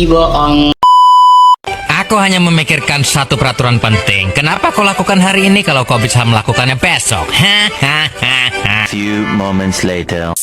bohong. Aku hanya memikirkan satu peraturan penting. Kenapa kau lakukan hari ini kalau kau bisa melakukannya besok? Hahaha. Few moments later.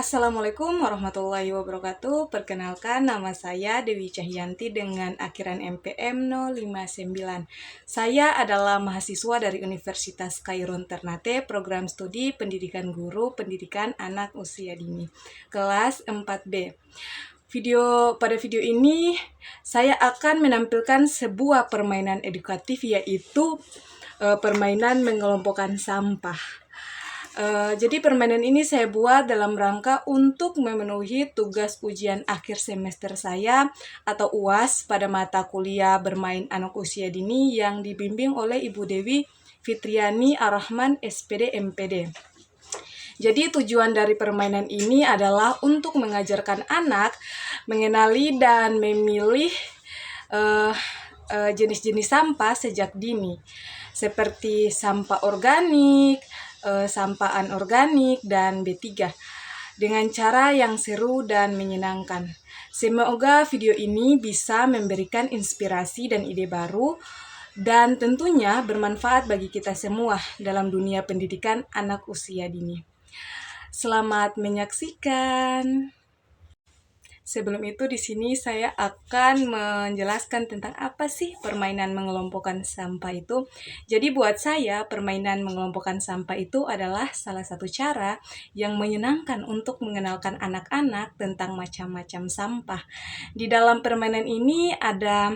Assalamualaikum warahmatullahi wabarakatuh. Perkenalkan, nama saya Dewi Cahyanti dengan akhiran MPM 059. Saya adalah mahasiswa dari Universitas Khairun Ternate, program studi Pendidikan Guru Pendidikan Anak Usia Dini, kelas 4B. Pada video ini, saya akan menampilkan sebuah permainan edukatif, yaitu permainan mengelompokkan sampah. Jadi permainan ini saya buat dalam rangka untuk memenuhi tugas ujian akhir semester saya atau UAS pada mata kuliah bermain anak usia dini yang dibimbing oleh Ibu Dewi Fitriani Ar-Rahman SPD MPD. Jadi tujuan dari permainan ini adalah untuk mengajarkan anak mengenali dan memilih jenis-jenis sampah sejak dini, seperti sampah organik, sampah anorganik, dan B3 dengan cara yang seru dan menyenangkan. Semoga video ini bisa memberikan inspirasi dan ide baru dan tentunya bermanfaat bagi kita semua dalam dunia pendidikan anak usia dini. Selamat menyaksikan. Sebelum itu di sini saya akan menjelaskan tentang apa sih permainan mengelompokkan sampah itu. Jadi buat saya permainan mengelompokkan sampah itu adalah salah satu cara yang menyenangkan untuk mengenalkan anak-anak tentang macam-macam sampah. Di dalam permainan ini ada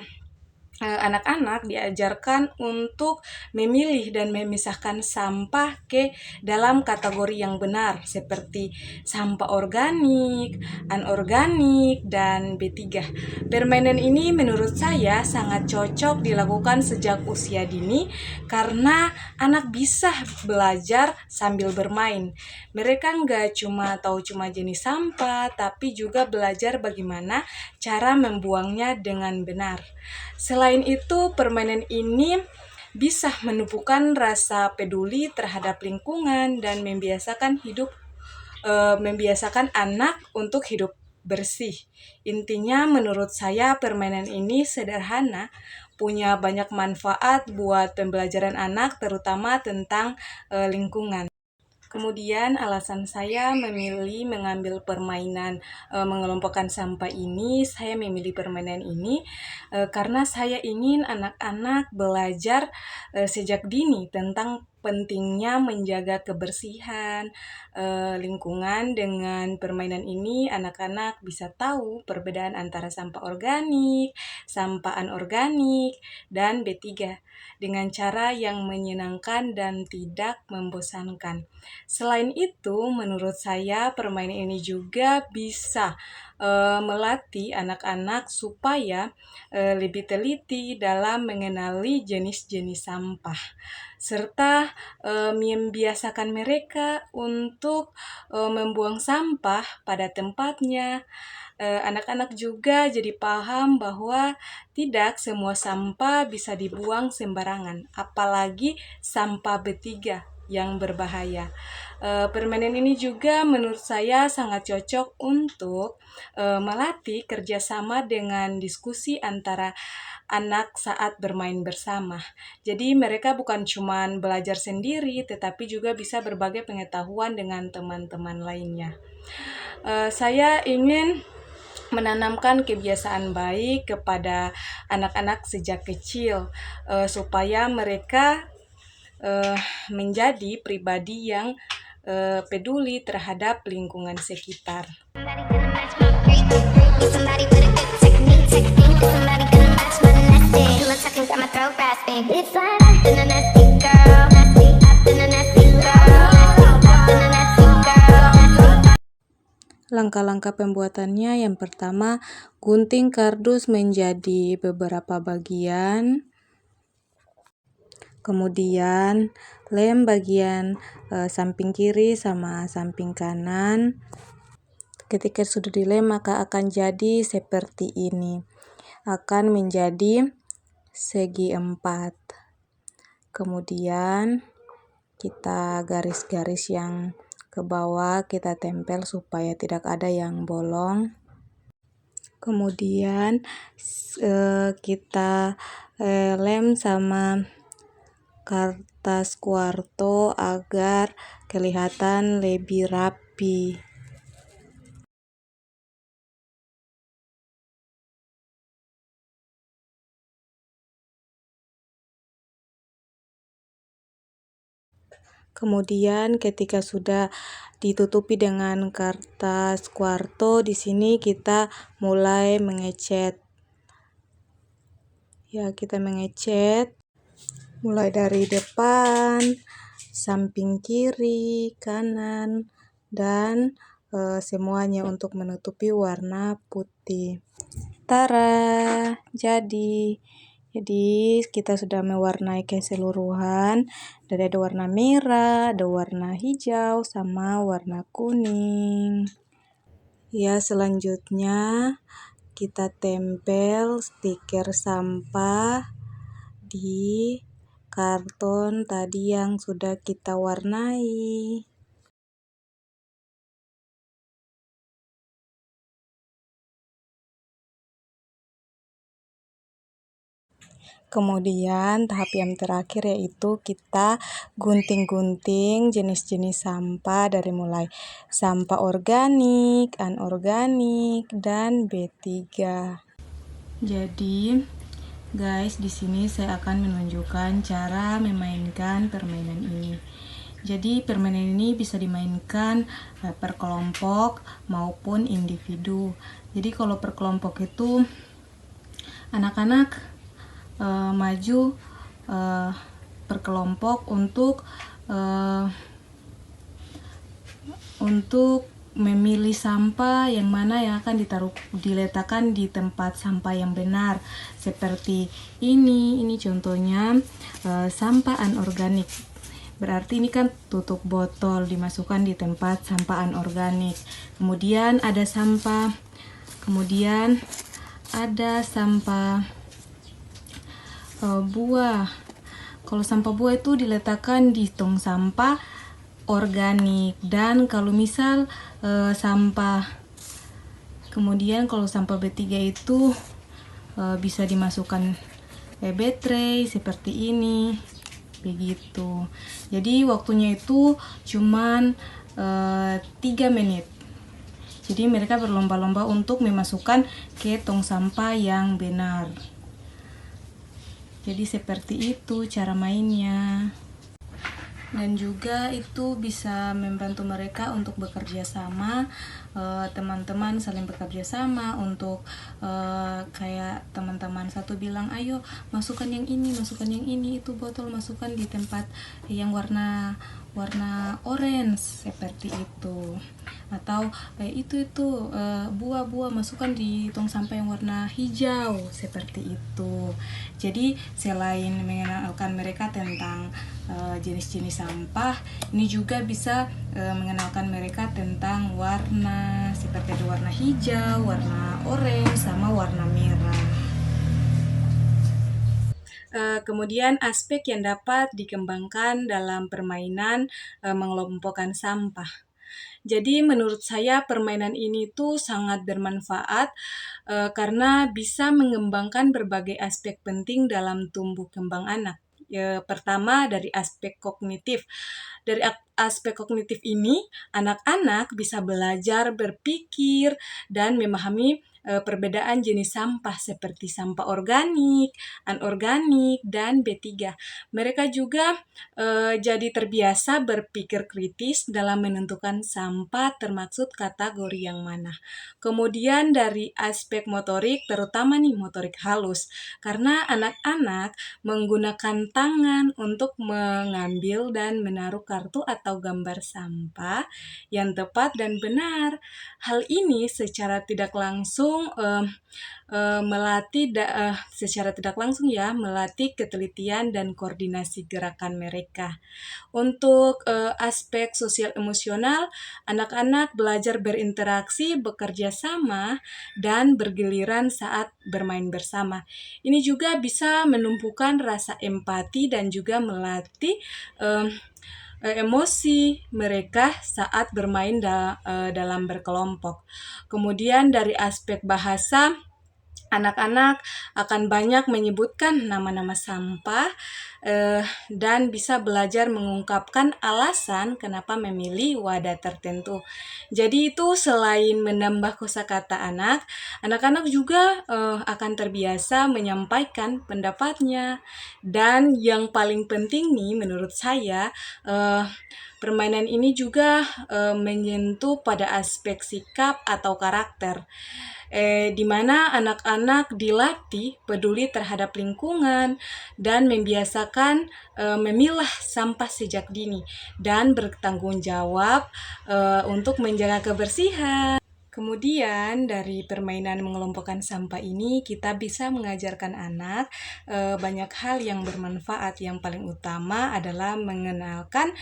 anak-anak diajarkan untuk memilih dan memisahkan sampah ke dalam kategori yang benar, seperti sampah organik, anorganik, dan B3. Permainan ini menurut saya sangat cocok dilakukan sejak usia dini karena anak bisa belajar sambil bermain. Mereka nggak cuma tahu jenis sampah, tapi juga belajar bagaimana cara membuangnya dengan benar. Selain itu, permainan ini bisa menumbuhkan rasa peduli terhadap lingkungan dan membiasakan anak untuk hidup bersih. Intinya menurut saya permainan ini sederhana, punya banyak manfaat buat pembelajaran anak, terutama tentang lingkungan. Kemudian alasan saya memilih mengambil permainan mengelompokkan sampah ini, saya memilih permainan ini karena saya ingin anak-anak belajar sejak dini tentang pentingnya menjaga kebersihan lingkungan. Dengan permainan ini anak-anak bisa tahu perbedaan antara sampah organik, sampah anorganik, dan B3 dengan cara yang menyenangkan dan tidak membosankan. Selain itu, menurut saya permainan ini juga bisa melatih anak-anak supaya lebih teliti dalam mengenali jenis-jenis sampah, serta membiasakan mereka untuk membuang sampah pada tempatnya. Anak-anak juga jadi paham bahwa tidak semua sampah bisa dibuang sembarangan, apalagi sampah B3 yang berbahaya. Permainan ini juga menurut saya sangat cocok untuk melatih kerjasama dengan diskusi antara anak saat bermain bersama. Jadi mereka bukan cuma belajar sendiri, tetapi juga bisa berbagi pengetahuan dengan teman-teman lainnya. Saya ingin menanamkan kebiasaan baik kepada anak-anak sejak kecil supaya mereka menjadi pribadi yang peduli terhadap lingkungan sekitar. Langkah-langkah pembuatannya, yang pertama, gunting kardus menjadi beberapa bagian. Kemudian lem bagian samping kiri sama samping kanan. Ketika sudah dilem maka akan jadi seperti ini. Akan menjadi segi 4. Kemudian kita garis-garis yang ke bawah kita tempel supaya tidak ada yang bolong. Kemudian kita lem sama kertas kuarto agar kelihatan lebih rapi. Kemudian ketika sudah ditutupi dengan kertas kuarto, di sini kita mulai mengecat. Ya, kita mengecat mulai dari depan, samping kiri, kanan, dan semuanya untuk menutupi warna putih. Tara, jadi kita sudah mewarnai keseluruhan. Dari ada warna merah, ada warna hijau, sama warna kuning. Ya, selanjutnya kita tempel stiker sampah di karton tadi yang sudah kita warnai. Kemudian tahap yang terakhir yaitu kita gunting-gunting jenis-jenis sampah dari mulai sampah organik, anorganik, dan B3. Jadi guys, di sini saya akan menunjukkan cara memainkan permainan ini. Jadi permainan ini bisa dimainkan per kelompok maupun individu. Jadi kalau per kelompok itu anak-anak maju per kelompok untuk memilih sampah yang mana yang akan diletakkan di tempat sampah yang benar. Seperti ini contohnya sampah anorganik. Berarti ini kan tutup botol dimasukkan di tempat sampah anorganik. Kemudian ada sampah buah. Kalau sampah buah itu diletakkan di tong sampah organik. Dan kalau misal kalau sampah B3 itu bisa dimasukkan baterai seperti ini, begitu. Jadi waktunya itu cuman 3 menit. Jadi mereka berlomba-lomba untuk memasukkan ke tong sampah yang benar. Jadi seperti itu cara mainnya. Dan juga itu bisa membantu mereka untuk bekerja sama, teman-teman saling bekerja sama untuk kayak teman-teman satu bilang ayo masukkan yang ini, itu botol masukkan di tempat yang warna orange seperti itu. Atau itu buah-buah masukkan di tong sampah yang warna hijau seperti itu. Jadi selain mengenalkan mereka tentang jenis-jenis sampah, ini juga bisa mengenalkan mereka tentang warna, seperti ada warna hijau, warna orange, sama warna merah. Kemudian aspek yang dapat dikembangkan dalam permainan mengelompokkan sampah. Jadi menurut saya permainan ini tuh sangat bermanfaat karena bisa mengembangkan berbagai aspek penting dalam tumbuh kembang anak. Pertama dari aspek kognitif. Dari aspek kognitif ini, anak-anak bisa belajar berpikir dan memahami perbedaan jenis sampah seperti sampah organik, anorganik, dan B3. Mereka juga jadi terbiasa berpikir kritis dalam menentukan sampah termaksud kategori yang mana. Kemudian dari aspek motorik, terutama nih motorik halus, karena anak-anak menggunakan tangan untuk mengambil dan menaruh kartu atau gambar sampah yang tepat dan benar. Hal ini secara tidak langsung langsung secara tidak langsung ya, melatih ketelitian dan koordinasi gerakan mereka. Untuk aspek sosial emosional, anak-anak belajar berinteraksi, bekerja sama, dan bergiliran saat bermain bersama. Ini juga bisa menumbuhkan rasa empati dan juga melatih emosi mereka saat bermain dalam berkelompok. Kemudian dari aspek bahasa, anak-anak akan banyak menyebutkan nama-nama sampah dan bisa belajar mengungkapkan alasan kenapa memilih wadah tertentu. Jadi itu selain menambah kosakata anak-anak juga akan terbiasa menyampaikan pendapatnya. Dan yang paling penting nih menurut saya, permainan ini juga menyentuh pada aspek sikap atau karakter, di mana anak-anak dilatih peduli terhadap lingkungan dan membiasakan memilah sampah sejak dini dan bertanggung jawab untuk menjaga kebersihan. Kemudian dari permainan mengelompokkan sampah ini kita bisa mengajarkan anak banyak hal yang bermanfaat. Yang paling utama adalah mengenalkan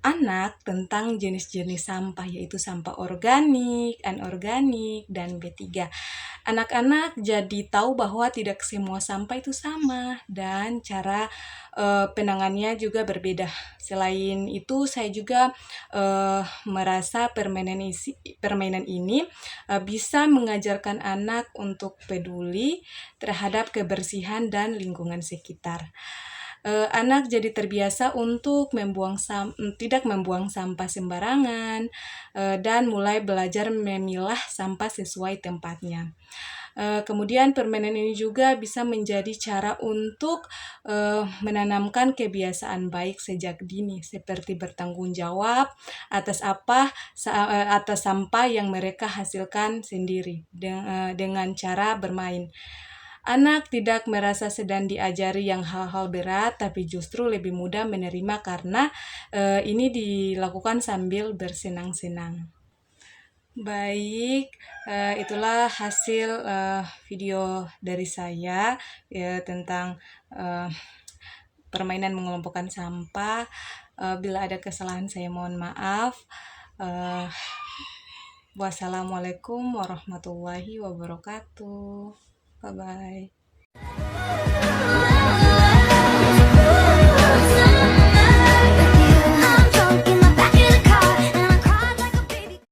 anak tentang jenis-jenis sampah, yaitu sampah organik, anorganik, dan B3. Anak-anak jadi tahu bahwa tidak semua sampah itu sama dan cara penangannya juga berbeda. Selain itu, saya juga merasa permainan ini bisa mengajarkan anak untuk peduli terhadap kebersihan dan lingkungan sekitar. Anak jadi terbiasa untuk tidak membuang sampah sembarangan dan mulai belajar memilah sampah sesuai tempatnya. Kemudian permainan ini juga bisa menjadi cara untuk menanamkan kebiasaan baik sejak dini, seperti bertanggung jawab atas sampah yang mereka hasilkan sendiri dengan cara bermain. Anak tidak merasa sedang diajari yang hal-hal berat, tapi justru lebih mudah menerima karena ini dilakukan sambil bersenang-senang. Baik, itulah hasil video dari saya tentang permainan mengelompokkan sampah. Bila ada kesalahan saya mohon maaf. Wassalamualaikum warahmatullahi wabarakatuh. Bye-bye.